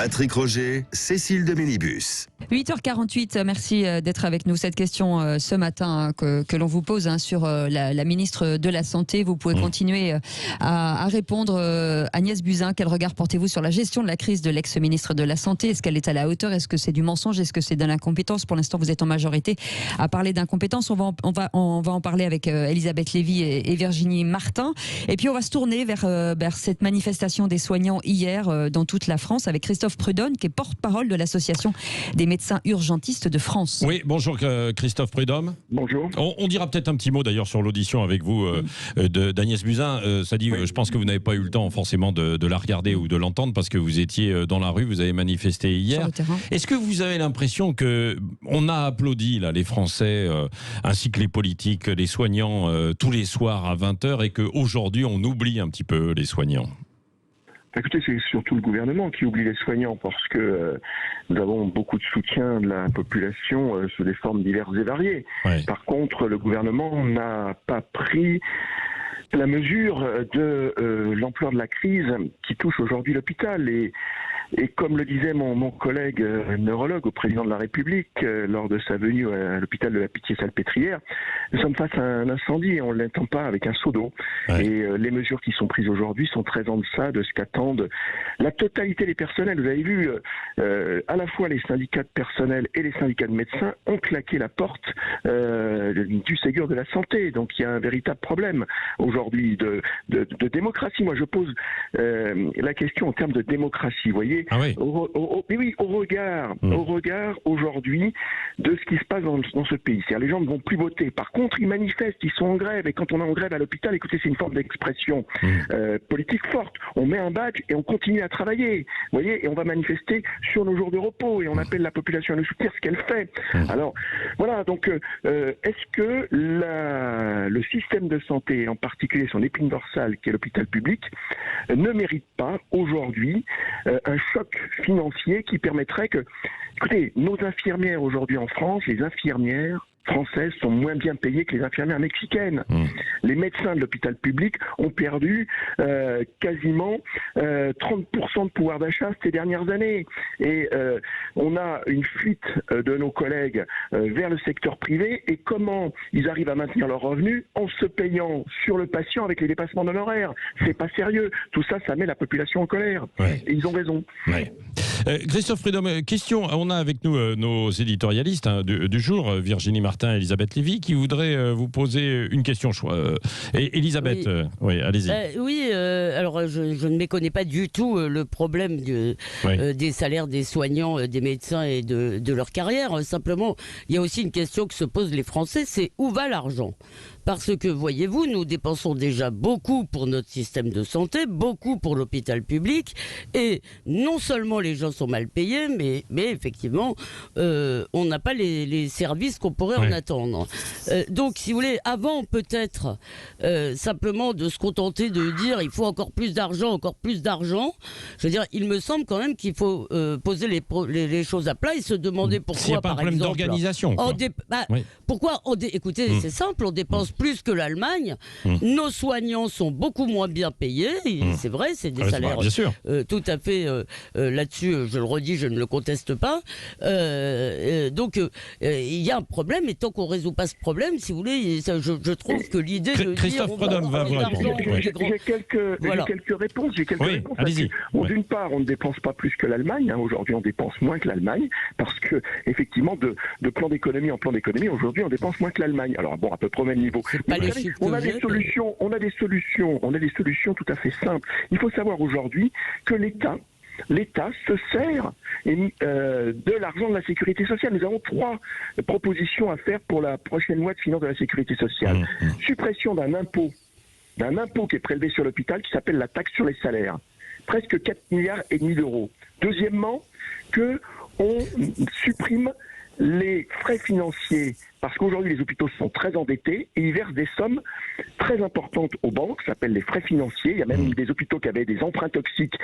Patrick Roger, Cécile de Ménibus. 8h48, merci d'être avec nous. Cette question ce matin que l'on vous pose sur la ministre de la Santé. Vous pouvez continuer à répondre. Agnès Buzyn, quel regard portez-vous sur la gestion de la crise de l'ex-ministre de la Santé? Est-ce qu'elle est à la hauteur? Est-ce que c'est du mensonge? Est-ce que c'est de l'incompétence? Pour l'instant, vous êtes en majorité à parler d'incompétence. On va en parler avec Elisabeth Lévy et Virginie Martin. Et puis, on va se tourner vers cette manifestation des soignants hier dans toute la France avec Christophe Prudhomme, qui est porte-parole de l'association des médecins urgentistes de France. Oui, bonjour Christophe Prudhomme. Bonjour. On dira peut-être un petit mot d'ailleurs sur l'audition avec vous d'Agnès Buzyn. Ça dit, je pense que vous n'avez pas eu le temps forcément de la regarder ou de l'entendre parce que vous étiez dans la rue, vous avez manifesté hier. Est-ce que vous avez l'impression que on a applaudi là, les Français ainsi que les politiques, les soignants tous les soirs à 20h et qu'aujourd'hui on oublie un petit peu les soignants? Écoutez, c'est surtout le gouvernement qui oublie les soignants parce que nous avons beaucoup de soutien de la population sous des formes diverses et variées. Ouais. Par contre, le gouvernement n'a pas pris la mesure de l'ampleur de la crise qui touche aujourd'hui l'hôpital. Et comme le disait mon collègue neurologue au président de la République lors de sa venue à l'hôpital de la Pitié-Salpêtrière, nous sommes face à un incendie et on ne l'entend pas avec un seau d'eau. Ouais. Et les mesures qui sont prises aujourd'hui sont très en deçà de ce qu'attendent la totalité des personnels. Vous avez vu, à la fois les syndicats de personnel et les syndicats de médecins ont claqué la porte du Ségur de la santé. Donc il y a un véritable problème aujourd'hui de démocratie. Moi je pose la question en termes de démocratie, vous voyez. Ah oui. Au regard aujourd'hui de ce qui se passe dans ce pays. C'est-à-dire les gens ne vont plus voter. Par contre, ils manifestent, ils sont en grève. Et quand on est en grève à l'hôpital, écoutez, c'est une forme d'expression politique forte. On met un badge et on continue à travailler. Vous voyez, et on va manifester sur nos jours de repos. Et on appelle la population à nous soutenir, ce qu'elle fait. Alors, voilà. Donc, est-ce que le système de santé, en particulier son épine dorsale, qui est l'hôpital public, ne mérite pas aujourd'hui un choc financier qui permettrait que... Écoutez, nos infirmières aujourd'hui en France, les infirmières françaises sont moins bien payées que les infirmières mexicaines. Les médecins de l'hôpital public ont perdu quasiment 30% de pouvoir d'achat ces dernières années. Et on a une fuite de nos collègues vers le secteur privé. Et comment ils arrivent à maintenir leurs revenus en se payant sur le patient avec les dépassements d'honoraires? C'est pas sérieux. Tout ça, ça met la population en colère. Ouais. Et ils ont raison. Ouais. Christophe Prudhomme, question. On a avec nous nos éditorialistes du jour, Virginie Martin et Elisabeth Lévy, qui voudraient vous poser une question. Elisabeth, oui, allez-y. Alors je ne méconnais pas du tout le problème des salaires des soignants, des médecins et de leur carrière. Simplement, il y a aussi une question que se posent les Français, c'est où va l'argent ? Parce que, voyez-vous, nous dépensons déjà beaucoup pour notre système de santé, beaucoup pour l'hôpital public, et non seulement les gens sont mal payés, mais effectivement, on n'a pas les services qu'on pourrait en attendre. Donc, si vous voulez, avant peut-être simplement de se contenter de dire il faut encore plus d'argent, je veux dire, il me semble quand même qu'il faut poser les choses à plat et se demander pourquoi, s'il n'y a pas un problème d'organisation. Pourquoi écoutez, c'est simple, on dépense plus que l'Allemagne. Nos soignants sont beaucoup moins bien payés. C'est vrai, c'est des salaires tout à fait là-dessus, je le redis, je ne le conteste pas. Donc, il y a un problème, et tant qu'on ne résout pas ce problème, si vous voulez, je trouve que l'idée de Christophe Prudhomme va vous répondre. J'ai quelques réponses. Allez-y. D'une part, on ne dépense pas plus que l'Allemagne. Aujourd'hui, on dépense moins que l'Allemagne parce que, effectivement, de plan d'économie en plan d'économie, aujourd'hui, on dépense moins que l'Allemagne. Alors, bon, à peu près au même niveau. On a des solutions tout à fait simples. Il faut savoir aujourd'hui que l'État se sert de l'argent de la sécurité sociale. Nous avons 3 propositions à faire pour la prochaine loi de finances de la sécurité sociale. Suppression d'un impôt qui est prélevé sur l'hôpital qui s'appelle la taxe sur les salaires. Presque 4,5 milliards d'euros. Deuxièmement, qu'on supprime les frais financiers, parce qu'aujourd'hui les hôpitaux sont très endettés et ils versent des sommes très importantes aux banques, ça s'appelle les frais financiers. Il y a même des hôpitaux qui avaient des emprunts toxiques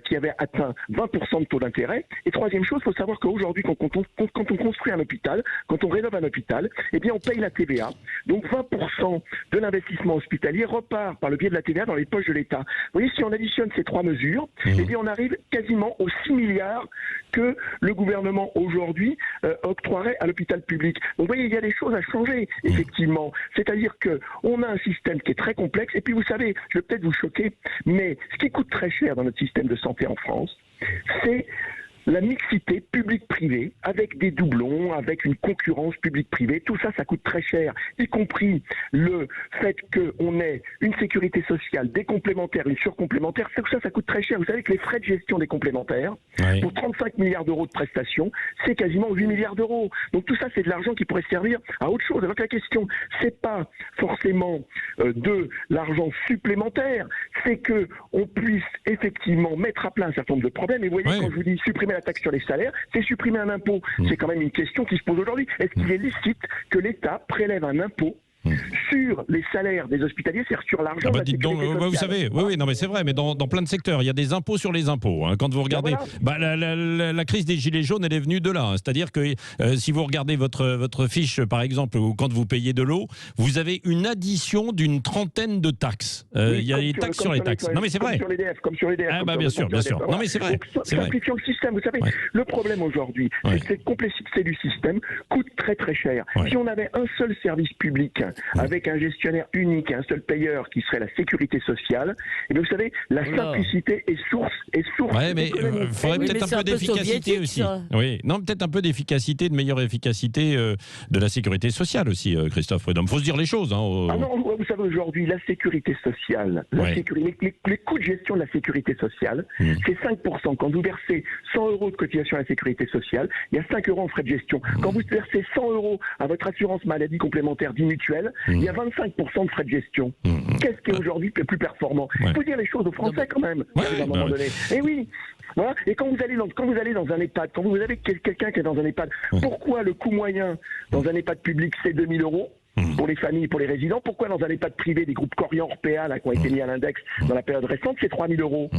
qui avaient atteint 20% de taux d'intérêt. Et troisième chose, il faut savoir qu'aujourd'hui, quand on construit un hôpital, quand on rénove un hôpital, eh bien on paye la TVA. Donc 20% de l'investissement hospitalier repart par le biais de la TVA dans les poches de l'État. Vous voyez, si on additionne ces trois mesures, eh bien on arrive quasiment aux 6 milliards que le gouvernement aujourd'hui octroierait à l'hôpital public. Donc vous voyez, il y a des choses à changer, effectivement. C'est-à-dire qu'on a un système qui est très complexe. Et puis vous savez, je vais peut-être vous choquer, mais ce qui coûte très cher dans notre système de santé en France, c'est la mixité publique-privée, avec des doublons, avec une concurrence publique-privée, tout ça, ça coûte très cher, y compris le fait qu'on ait une sécurité sociale, des complémentaires, une surcomplémentaire, tout ça, ça coûte très cher. Vous savez que les frais de gestion des complémentaires, pour 35 milliards d'euros de prestations, c'est quasiment 8 milliards d'euros. Donc tout ça, c'est de l'argent qui pourrait servir à autre chose. Alors que la question, c'est pas forcément de l'argent supplémentaire, c'est que on puisse effectivement mettre à plat un certain nombre de problèmes. Et vous voyez, quand je vous dis supprimer la taxe sur les salaires, c'est supprimer un impôt. C'est quand même une question qui se pose aujourd'hui. Est-ce qu'il est licite que l'État prélève un impôt sur les salaires des hospitaliers, c'est-à-dire sur l'argent de la sécurité sociale. Vous savez, oui, non, mais c'est vrai, mais dans plein de secteurs, il y a des impôts sur les impôts. Hein. Quand vous regardez, la crise des gilets jaunes, elle est venue de là. Hein. C'est-à-dire que si vous regardez votre fiche, par exemple, ou quand vous payez de l'eau, vous avez une addition d'une trentaine de taxes. Il y a des taxes sur les taxes. Non, mais c'est vrai. Comme sur les DF. Ah, bien sûr. Non, mais c'est vrai. Simplifions le système. Vous savez, le problème aujourd'hui, c'est que cette complexité du système coûte très très cher. Si on avait un seul service public, avec un gestionnaire unique et un seul payeur qui serait la sécurité sociale, et bien vous savez, la simplicité est source. Oui, mais il faudrait peut-être un peu d'efficacité aussi. Oui, non, peut-être un peu d'efficacité, de meilleure efficacité de la sécurité sociale aussi, Christophe Prudhomme. Il faut se dire les choses. Hein, Ah non, vous savez, aujourd'hui, la sécurité sociale, les coûts de gestion de la sécurité sociale, c'est 5%. Quand vous versez 100 € de cotisation à la sécurité sociale, il y a 5 € en frais de gestion. Quand vous versez 100 € à votre assurance maladie complémentaire dit mutuelle, il y a 25% de frais de gestion. Qu'est-ce qui est aujourd'hui plus performant? Il faut dire les choses aux Français quand même, à un moment donné. Et oui. Voilà. Et quand vous allez dans un EHPAD, quand vous avez quelqu'un qui est dans un EHPAD, pourquoi le coût moyen dans un EHPAD public c'est 2 000 € pour les familles, pour les résidents? Pourquoi dans un EHPAD privé, des groupes Corian, Orpea, là, qui ont été mis à l'index dans la période récente, c'est 3 000 €?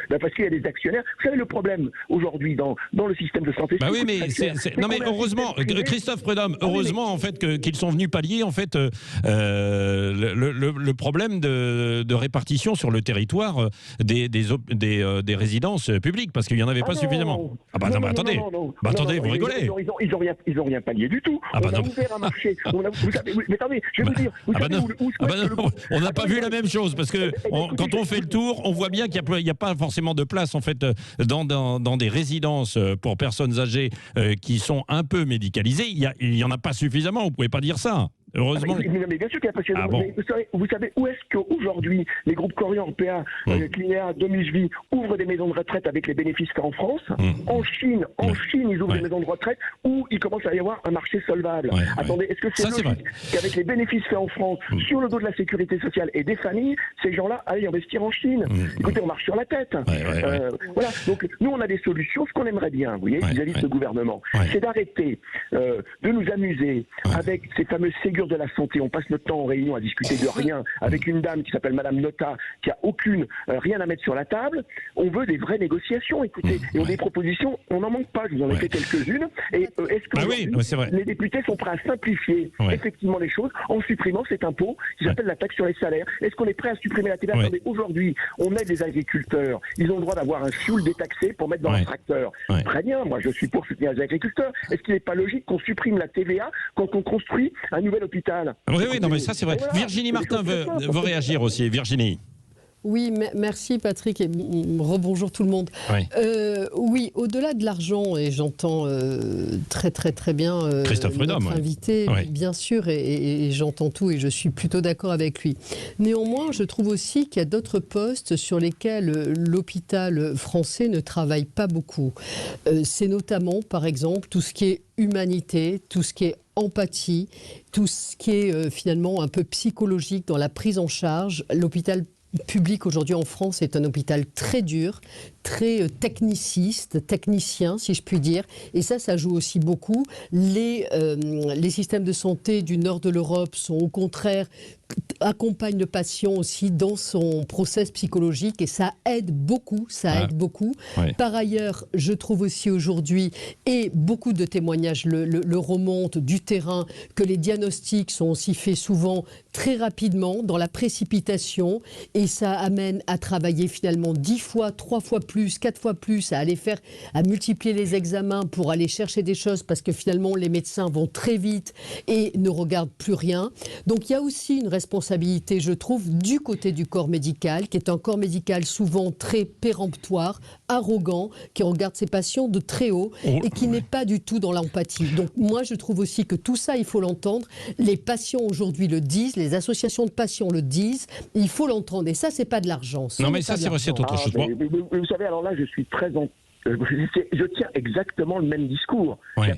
Parce qu'il y a des actionnaires. Vous savez, le problème aujourd'hui dans le système de santé... oui, mais non, mais heureusement, Christophe Prudhomme, heureusement en fait qu'ils sont venus pallier en fait le problème de répartition sur le territoire des résidences publiques, parce qu'il n'y en avait pas suffisamment. Attendez, vous rigolez. Ils ont rien pallié du tout. On a ouvert un marché. Mais attendez, je vais vous dire. On n'a pas vu la même chose, parce que quand on fait le tour, on voit bien qu'il n'y a pas forcément de place en fait dans des résidences pour personnes âgées qui sont un peu médicalisées. Il n'y en a pas suffisamment, vous ne pouvez pas dire ça. Heureusement. Mais bien sûr qu'il y a pas vous savez où est-ce qu'aujourd'hui les groupes Corian, Orpea, Clinéa, Domusvie ouvrent des maisons de retraite avec les bénéfices faits en France? En Chine, ils ouvrent des maisons de retraite où il commence à y avoir un marché solvable. Attendez, est-ce que c'est logique qu'avec les bénéfices faits en France, sur le dos de la sécurité sociale et des familles, ces gens-là aillent investir en Chine? Écoutez, on marche sur la tête. Voilà. Donc nous, on a des solutions. Ce qu'on aimerait bien, vous voyez, vis-à-vis de ce gouvernement, c'est d'arrêter de nous amuser avec ces fameux Ségur de la santé. On passe notre temps en réunion à discuter de rien avec une dame qui s'appelle Madame Nota, qui a rien à mettre sur la table. On veut des vraies négociations, écoutez, et on a des propositions, on n'en manque pas, je vous en ai fait quelques-unes. Et est-ce que les députés sont prêts à simplifier effectivement les choses en supprimant cet impôt qui s'appelle la taxe sur les salaires? Est-ce qu'on est prêt à supprimer la TVA? Attendez, aujourd'hui, on aide les agriculteurs, ils ont le droit d'avoir un fioul détaxé pour mettre dans leur tracteur. Très bien, moi je suis pour soutenir les agriculteurs. Est-ce qu'il n'est pas logique qu'on supprime la TVA quand on construit un nouvel hôpital? Oui, non, mais ça c'est vrai. Voilà. Virginie Martin veut réagir aussi. Virginie. Oui, merci Patrick et rebonjour tout le monde. Oui, au-delà de l'argent, et j'entends très bien Christophe Prudhomme, notre invité, bien sûr, et j'entends tout et je suis plutôt d'accord avec lui. Néanmoins, je trouve aussi qu'il y a d'autres postes sur lesquels l'hôpital français ne travaille pas beaucoup. C'est notamment, par exemple, tout ce qui est humanité, tout ce qui est empathie, tout ce qui est finalement un peu psychologique dans la prise en charge. L'hôpital public aujourd'hui en France est un hôpital très dur, très technicien, si je puis dire. Et ça joue aussi beaucoup. Les systèmes de santé du nord de l'Europe sont au contraire accompagne le patient aussi dans son process psychologique et ça aide beaucoup, Ouais. Par ailleurs, je trouve aussi aujourd'hui, et beaucoup de témoignages le remontent du terrain, que les diagnostics sont aussi faits souvent très rapidement, dans la précipitation, et ça amène à travailler finalement 10 fois, 3 fois plus, 4 fois plus, à multiplier les examens pour aller chercher des choses, parce que finalement les médecins vont très vite et ne regardent plus rien. Donc il y a aussi une responsabilité, je trouve, du côté du corps médical, qui est un corps médical souvent très péremptoire, arrogant, qui regarde ses patients de très haut et qui n'est pas du tout dans l'empathie. Donc moi, je trouve aussi que tout ça, il faut l'entendre. Les patients aujourd'hui le disent, les associations de patients le disent, il faut l'entendre. Et ça, c'est pas de l'argent. Non, mais ça, c'est vrai, c'est autre chose. Vous savez, alors là, je suis très je tiens exactement le même discours. Ouais.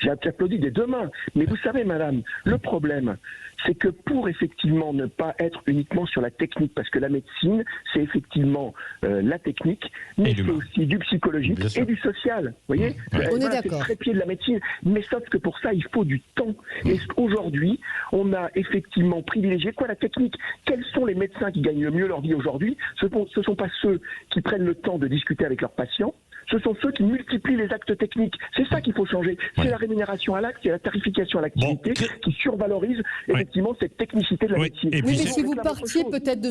J'applaudis des deux mains. Mais vous savez, madame, le problème, c'est que pour effectivement ne pas être uniquement sur la technique, parce que la médecine, c'est effectivement la technique, mais c'est aussi du psychologique et du social. Vous voyez, on est d'accord. C'est le trépied de la médecine. Mais sauf que pour ça, il faut du temps. Et aujourd'hui, on a effectivement privilégié la technique. Quels sont les médecins qui gagnent le mieux leur vie aujourd'hui? Ce ne sont pas ceux qui prennent le temps de discuter avec leurs patients. Ce sont ceux qui multiplient les actes techniques. C'est ça qu'il faut changer. C'est la rémunération à l'acte, c'est la tarification à l'activité qui survalorise effectivement cette technicité de la médecine. Oui, mais si vous partiez peut-être de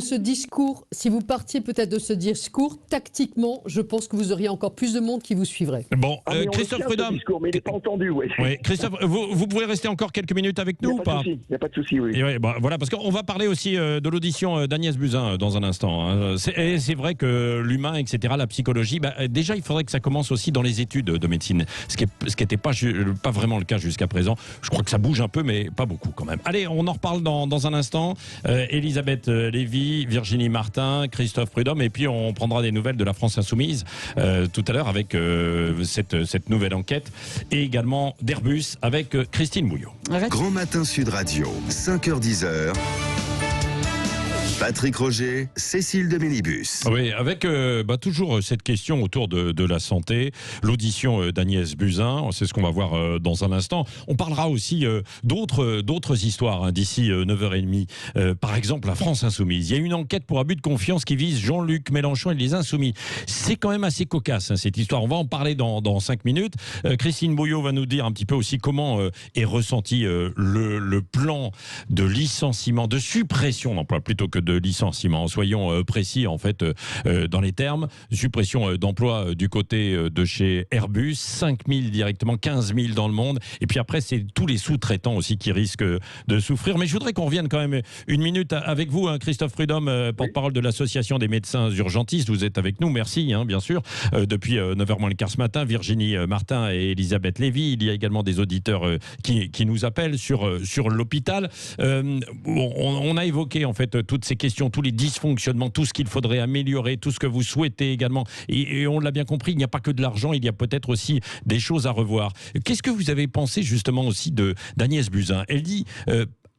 ce discours, tactiquement, je pense que vous auriez encore plus de monde qui vous suivrait. Bon, Christophe Prudhomme. Mais il n'est pas entendu, oui. Christophe, vous pouvez rester encore quelques minutes avec nous ou pas? Il n'y a pas de souci, oui. Et voilà, parce qu'on va parler aussi de l'audition d'Agnès Buzyn dans un instant. Hein. C'est vrai que l'humain, etc., la psychologie, déjà, il faudrait que ça commence aussi dans les études de médecine, ce qui n'était pas vraiment le cas jusqu'à présent. Je crois que ça bouge un peu, mais pas beaucoup quand même. Allez, on en reparle dans un instant. Elisabeth Lévy, Virginie Martin, Christophe Prudhomme, et puis on prendra des nouvelles de la France Insoumise tout à l'heure avec cette nouvelle enquête, et également d'Airbus avec Christine Bouillot. Grand Matin Sud Radio, 5h-10h. Patrick Roger, Cécile de Ménibus. Oui, avec toujours cette question autour de la santé, l'audition d'Agnès Buzyn, c'est ce qu'on va voir dans un instant. On parlera aussi d'autres histoires d'ici 9h30. Par exemple, la France Insoumise. Il y a une enquête pour abus de confiance qui vise Jean-Luc Mélenchon et les Insoumis. C'est quand même assez cocasse cette histoire. On va en parler dans 5 minutes. Christine Bouillot va nous dire un petit peu aussi comment est ressenti le plan de licenciement, de suppression d'emploi plutôt que de licenciement. Soyons précis en fait dans les termes. Suppression d'emplois du côté de chez Airbus, 5 000 directement, 15 000 dans le monde. Et puis après, c'est tous les sous-traitants aussi qui risquent de souffrir. Mais je voudrais qu'on revienne quand même une minute avec vous, Christophe Prudhomme, porte-parole de l'Association des médecins urgentistes. Vous êtes avec nous, merci, bien sûr. Depuis 9h moins le quart ce matin, Virginie Martin et Elisabeth Lévy. Il y a également des auditeurs qui nous appellent sur l'hôpital. On a évoqué en fait toutes ces questions, tous les dysfonctionnements, tout ce qu'il faudrait améliorer, tout ce que vous souhaitez également. Et on l'a bien compris, il n'y a pas que de l'argent, il y a peut-être aussi des choses à revoir. Qu'est-ce que vous avez pensé justement aussi d'Agnès Buzyn? Elle dit...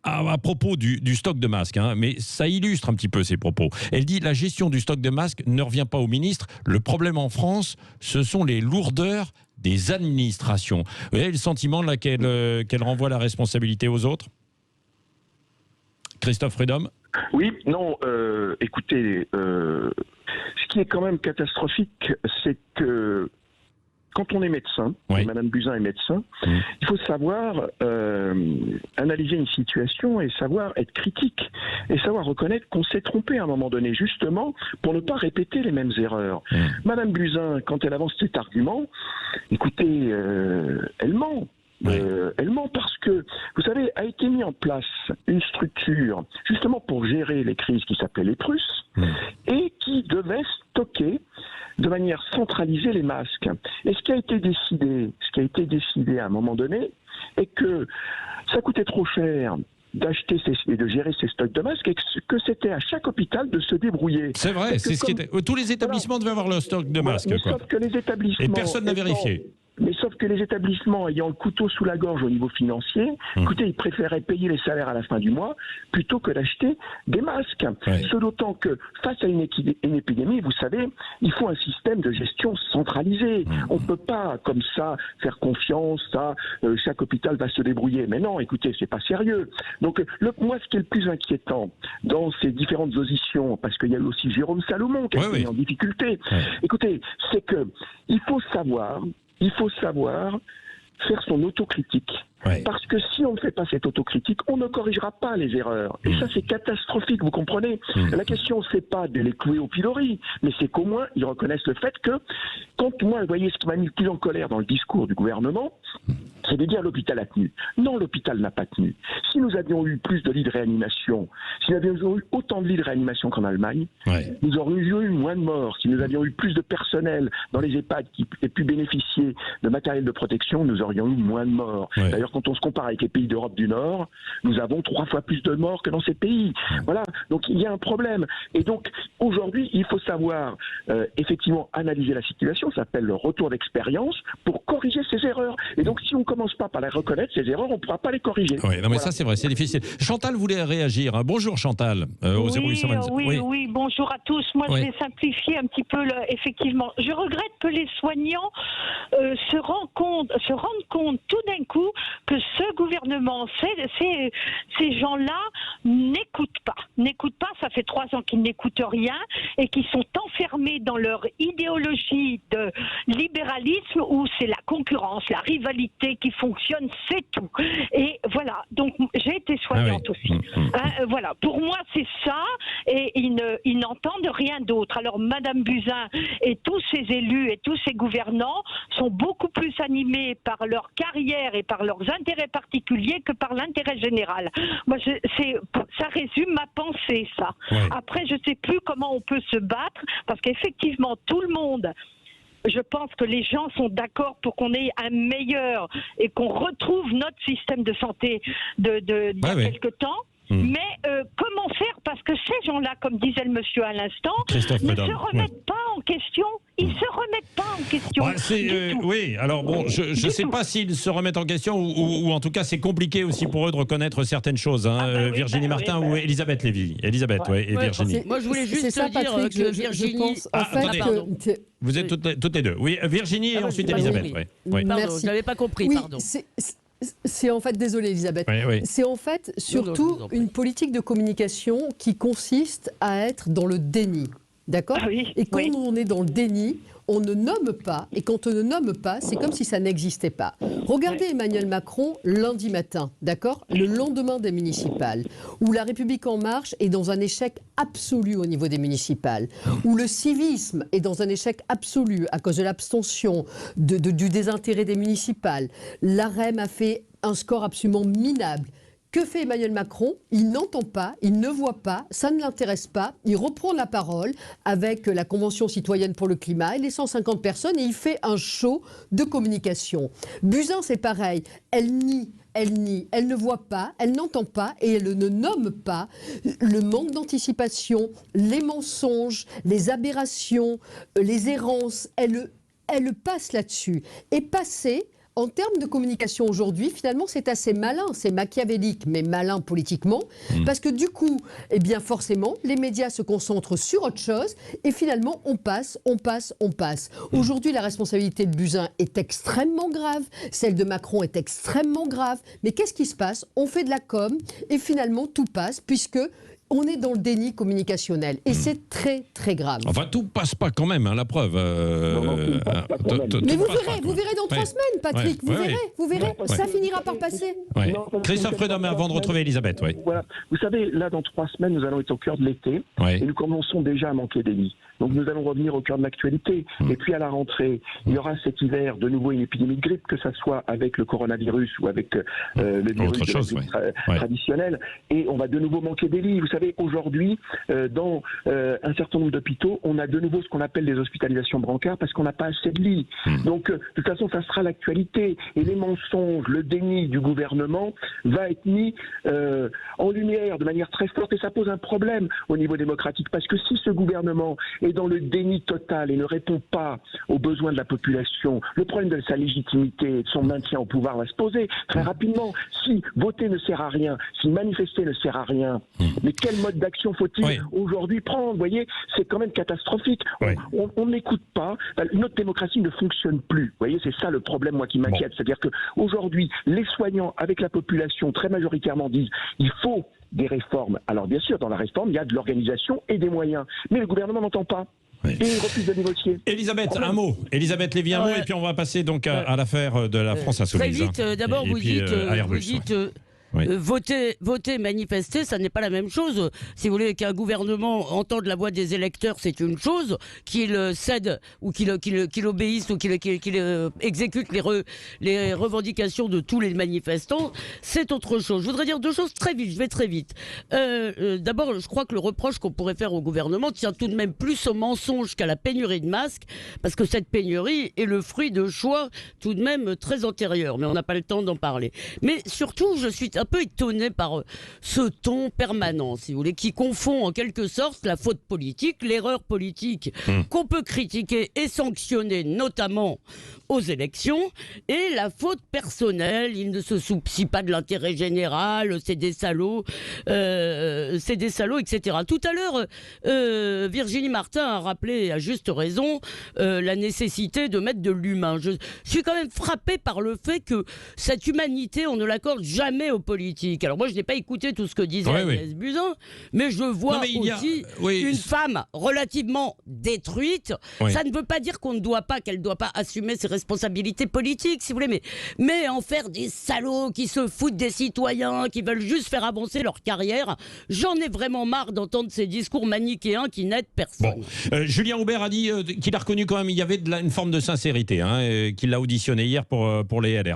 à propos du stock de masques, mais ça illustre un petit peu ses propos. Elle dit la gestion du stock de masques ne revient pas au ministre. Le problème en France, ce sont les lourdeurs des administrations. Vous avez le sentiment là qu'elle renvoie la responsabilité aux autres? Christophe Prudhomme? Oui, non, écoutez, ce qui est quand même catastrophique, c'est que quand on est médecin, et Madame Buzyn est médecin, il faut savoir analyser une situation et savoir être critique et savoir reconnaître qu'on s'est trompé à un moment donné, justement pour ne pas répéter les mêmes erreurs. Madame Buzyn, quand elle avance cet argument, écoutez, elle ment. Elle ment parce que, vous savez, a été mis en place une structure justement pour gérer les crises qui s'appelait les Prusses et qui devait stocker de manière centralisée les masques. Et ce qui a été décidé à un moment donné est que ça coûtait trop cher d'acheter et de gérer ces stocks de masques et que c'était à chaque hôpital de se débrouiller. C'est vrai, c'est ce qui était... Tous les établissements devaient avoir leur stock de masques. Sauf que les établissements... Et personne n'a vérifié. Mais sauf que les établissements ayant le couteau sous la gorge au niveau financier, écoutez, ils préféraient payer les salaires à la fin du mois plutôt que d'acheter des masques. Ce d'autant que face à une épidémie, vous savez, il faut un système de gestion centralisé. On ne peut pas comme ça faire confiance à chaque hôpital va se débrouiller. Mais non, écoutez, c'est pas sérieux. Donc moi, ce qui est le plus inquiétant dans ces différentes auditions, parce qu'il y a eu aussi Jérôme Salomon qui a été en difficulté, écoutez, c'est que il faut savoir faire son autocritique. Parce que si on ne fait pas cette autocritique, on ne corrigera pas les erreurs. Et ça, c'est catastrophique, vous comprenez ? La question, c'est pas de les clouer au pilori, mais c'est qu'au moins, ils reconnaissent le fait que, quand moi, vous voyez, ce qui m'a mis le plus en colère dans le discours du gouvernement, c'est de dire l'hôpital a tenu. Non, l'hôpital n'a pas tenu. Si nous avions eu plus de lits de réanimation, si nous avions eu autant de lits de réanimation qu'en Allemagne, nous aurions eu moins de morts. Si nous avions eu plus de personnel dans les EHPAD qui aient pu bénéficier de matériel de protection, nous aurions eu moins de morts. D'ailleurs, quand on se compare avec les pays d'Europe du Nord, nous avons 3 fois plus de morts que dans ces pays. Voilà, donc il y a un problème. Et donc, aujourd'hui, il faut savoir effectivement analyser la situation, ça s'appelle le retour d'expérience, pour corriger ces erreurs. Et donc, si on ne commence pas par les reconnaître, ces erreurs, on ne pourra pas les corriger. Oui, non, mais ça, c'est vrai, c'est difficile. Chantal voulait réagir. Bonjour, Chantal. Au 0825. Oui, bonjour à tous. Moi, je vais simplifier un petit peu, effectivement. Je regrette que les soignants se rendent compte tout d'un coup que ce gouvernement, ces gens-là n'écoutent pas. Ça fait 3 ans qu'ils n'écoutent rien et qu'ils sont enfermés dans leur idéologie de libéralisme où c'est la concurrence, la rivalité qui fonctionne, c'est tout. Et voilà, donc j'ai été soignante aussi. Voilà, pour moi c'est ça, et ils n'entendent rien d'autre. Alors Madame Buzyn et tous ses élus et tous ses gouvernants sont beaucoup plus animés par leur carrière et par leurs intérêts particuliers que par l'intérêt général. Moi, ça résume ma pensée, ça. Après, je ne sais plus comment on peut se battre, parce qu'effectivement, tout le monde... Je pense que les gens sont d'accord pour qu'on ait un meilleur et qu'on retrouve notre système de santé d'il y a quelque temps. Mais comment faire ? Parce que ces gens-là, comme disait le monsieur à l'instant, ne se remettent pas en question. Ils ne se remettent pas en question. Oui, alors bon, je ne sais pas s'ils se remettent en question ou en tout cas c'est compliqué aussi pour eux de reconnaître certaines choses. Virginie Martin ou Elisabeth Lévy. Elisabeth, et Virginie. Moi je voulais juste dire Patrick, que Virginie... Vous êtes toutes les deux. Oui, Virginie et ensuite Elisabeth. Pardon, je n'avais pas compris, pardon. C'est en fait, désolée Elisabeth, c'est en fait surtout une politique de communication qui consiste à être dans le déni. D'accord ? Et quand on est dans le déni, on ne nomme pas, et quand on ne nomme pas, c'est comme si ça n'existait pas. Regardez Emmanuel Macron lundi matin, d'accord ? Le lendemain des municipales, où la République En Marche est dans un échec absolu au niveau des municipales, où le civisme est dans un échec absolu à cause de l'abstention, du désintérêt des municipales. L'AREM a fait un score absolument minable. Que fait Emmanuel Macron ? Il n'entend pas, il ne voit pas, ça ne l'intéresse pas. Il reprend la parole avec la Convention citoyenne pour le climat et les 150 personnes et il fait un show de communication. Buzyn, c'est pareil. Elle nie, elle ne voit pas, elle n'entend pas et elle ne nomme pas le manque d'anticipation, les mensonges, les aberrations, les errances. Elle passe là-dessus. Et passer... En termes de communication aujourd'hui, finalement, c'est assez malin, c'est machiavélique, mais malin politiquement, parce que du coup, eh bien forcément, les médias se concentrent sur autre chose, et finalement, on passe. Aujourd'hui, la responsabilité de Buzyn est extrêmement grave, celle de Macron est extrêmement grave, mais qu'est-ce qui se passe ? On fait de la com, et finalement, tout passe, puisque... On est dans le déni communicationnel et c'est très très grave. Enfin, tout passe pas quand même, la preuve. Mais vous verrez dans 3 semaines, Patrick. Vous verrez, ça finira par passer. Christophe Prudhomme, avant de retrouver Elisabeth. Voilà. Vous savez, là, dans 3 semaines, nous allons être au cœur de l'été et nous commençons déjà à manquer des lits. Donc nous allons revenir au cœur de l'actualité. Et puis à la rentrée, il y aura cet hiver de nouveau une épidémie de grippe, que ça soit avec le coronavirus ou avec le virus traditionnel. Et on va de nouveau manquer des lits. Vous savez, aujourd'hui, dans un certain nombre d'hôpitaux, on a de nouveau ce qu'on appelle des hospitalisations brancards parce qu'on n'a pas assez de lits. Donc, de toute façon, ça sera l'actualité. Et les mensonges, le déni du gouvernement va être mis en lumière de manière très forte et ça pose un problème au niveau démocratique parce que si ce gouvernement est dans le déni total et ne répond pas aux besoins de la population, le problème de sa légitimité et de son maintien au pouvoir va se poser très rapidement. Si voter ne sert à rien, si manifester ne sert à rien, mais quel mode d'action faut-il aujourd'hui prendre? Vous voyez, c'est quand même catastrophique. On n'écoute pas. Notre démocratie ne fonctionne plus. Vous voyez, c'est ça le problème, moi, qui m'inquiète. C'est-à-dire qu'aujourd'hui, les soignants, avec la population, très majoritairement disent il faut des réformes. Alors, bien sûr, dans la réforme, il y a de l'organisation et des moyens. Mais le gouvernement n'entend pas. Et il refuse de négocier. Elisabeth, un mot. Elisabeth Lévy, un mot, et puis on va passer donc à l'affaire de la France Insoumise. Très vite, d'abord, vous dites voter, manifester, ça n'est pas la même chose. Si vous voulez qu'un gouvernement entende la voix des électeurs, c'est une chose. Qu'il cède ou qu'il obéisse ou qu'il exécute les revendications de tous les manifestants, c'est autre chose. Je voudrais dire deux choses très vite, je vais très vite. D'abord, je crois que le reproche qu'on pourrait faire au gouvernement tient tout de même plus au mensonge qu'à la pénurie de masques, parce que cette pénurie est le fruit de choix tout de même très antérieurs, mais on n'a pas le temps d'en parler. Mais surtout, je suis un peu étonné par ce ton permanent, si vous voulez, qui confond en quelque sorte la faute politique, l'erreur politique qu'on peut critiquer et sanctionner, notamment aux élections, et la faute personnelle. Il ne se soucie pas de l'intérêt général, c'est des salauds, etc. Tout à l'heure, Virginie Martin a rappelé à juste raison la nécessité de mettre de l'humain. Je suis quand même frappé par le fait que cette humanité, on ne l'accorde jamais aux politiques. Alors moi, je n'ai pas écouté tout ce que disait Agnès Buzyn, mais je vois aussi une femme relativement détruite. Ça ne veut pas dire qu'elle ne doit pas assumer ses responsabilités politiques, si vous voulez, mais en faire des salauds qui se foutent des citoyens, qui veulent juste faire avancer leur carrière. J'en ai vraiment marre d'entendre ces discours manichéens qui n'aident personne. Julien Aubert a dit qu'il a reconnu quand même, il y avait une forme de sincérité, qu'il a auditionné hier pour les LR.